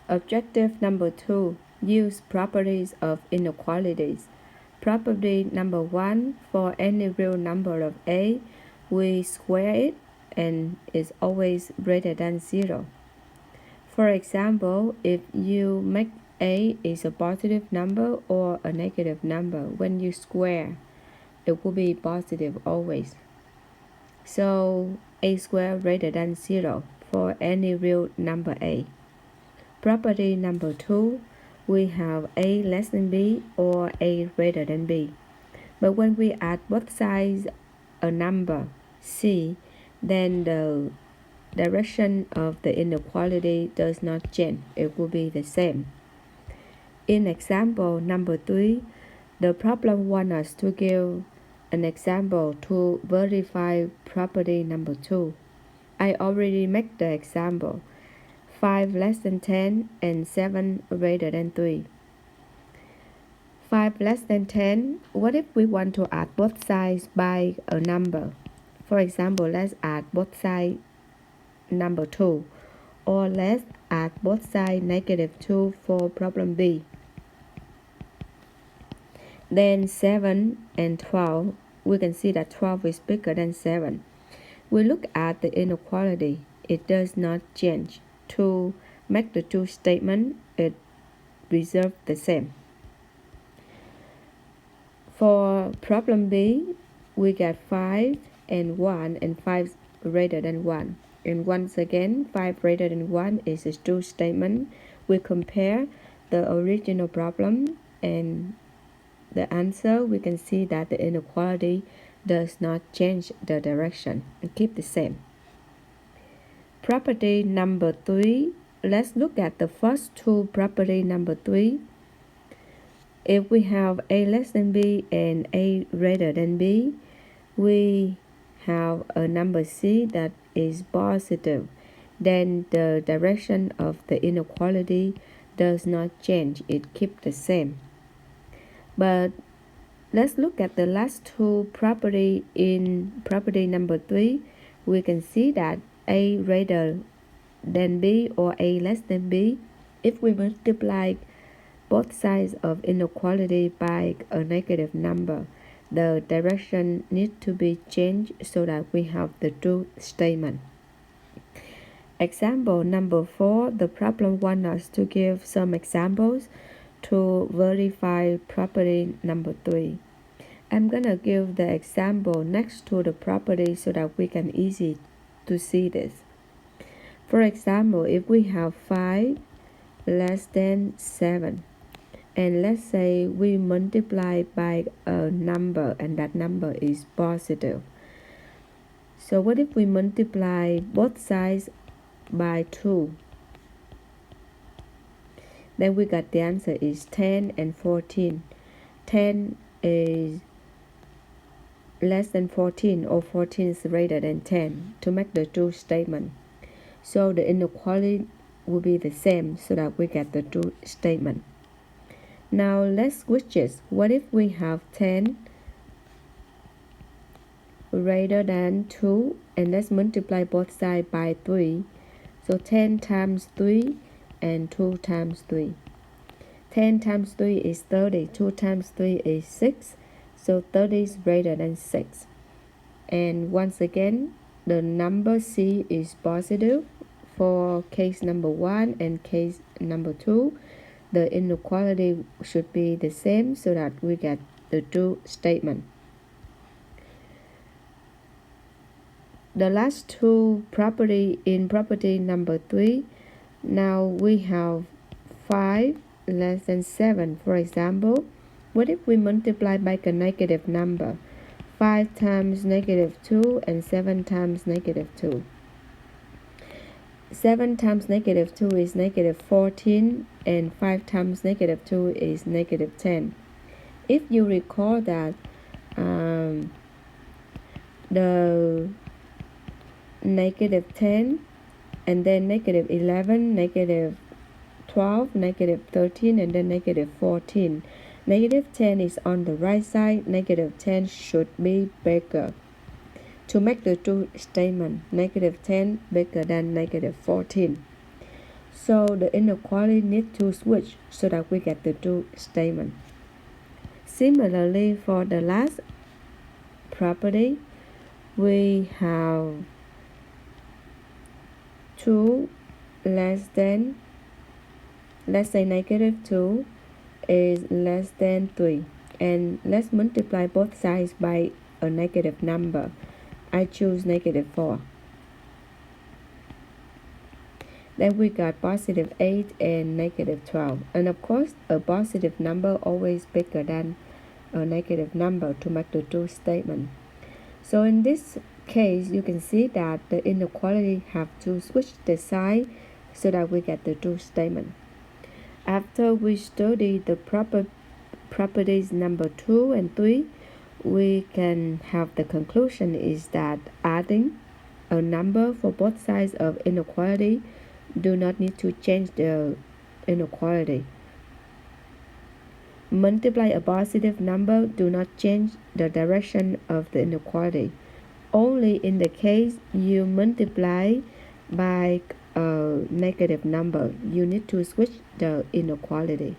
Objective number 2. Use properties of inequalities. Property number 1. For any real number of a, we square it and it's always greater than 0. For example, if you make a is a positive number or a negative number, when you square, it will be positive always. So a squared greater than 0 for any real number a. Property number 2, we have a less than b or a greater than b. But when we add both sides a number c, then the direction of the inequality does not change. It will be the same. In example number 3, the problem wants us to give an example to verify property number 2. I already made the example. 5 less than 10 and 7 greater than 3. 5 less than 10, what if we want to add both sides by a number? For example, let's add both sides number 2, or let's add both sides negative 2 for problem B. Then 7 and 12, we can see that 12 is bigger than 7. We look at the inequality, it does not change. To make the two statements, it preserves the same. For problem B, we get 5 and 1 and 5 greater than 1. And once again, 5 greater than 1 is a true statement. We compare the original problem and the answer. We can see that the inequality does not change the direction and keep the same. Property number 3. Let's look at the first two property number 3. If we have a less than b and a greater than b, we have a number c that is positive. Then the direction of the inequality does not change. It keeps the same. But let's look at the last two property. In property number 3, we can see that a greater than b or a less than b, if we multiply both sides of inequality by a negative number, the direction needs to be changed so that we have the true statement. Example number 4, the problem wants us to give some examples to verify property number 3. I'm gonna give the example next to the property so that we can easy to see this. For example, if we have 5 less than 7, and let's say we multiply by a number and that number is positive. So what if we multiply both sides by 2? Then we got the answer is 10 and 14. 10 is less than 14 or 14 is greater than 10 to make the true statement. So the inequality will be the same so that we get the true statement. Now let's switch it. What if we have 10 greater than 2 and let's multiply both sides by 3. So 10 times 3 and 2 times 3. 10 times 3 is 30. 2 times 3 is 6. So 30 is greater than 6. And once again, the number C is positive for case number 1 and case number 2. The inequality should be the same so that we get the true statement. The last two property in property number 3, now we have 5 less than 7. For example, what if we multiply by a negative number? 5 times negative 2 and 7 times negative 2. 7 times negative 2 is negative 14 and 5 times negative 2 is negative 10. If you recall that the negative 10 and then negative 11, negative 12, negative 13 and then negative 14. Negative 10 is on the right side, negative 10 should be bigger. To make the true statement, negative 10 bigger than negative 14. So the inequality needs to switch so that we get the true statement. Similarly, for the last property, we have 2 less than, let's say negative 2 is less than 3. And let's multiply both sides by a negative number. I choose negative 4. Then we got positive 8 and negative 12. And of course, a positive number always bigger than a negative number to make the true statement. So in this case, you can see that the inequality have to switch the side so that we get the true statement. After we study the properties number 2 and 3, we can have the conclusion is that adding a number for both sides of inequality do not need to change the inequality. Multiply a positive number do not change the direction of the inequality. Only in the case you multiply by a negative number, you need to switch the inequality.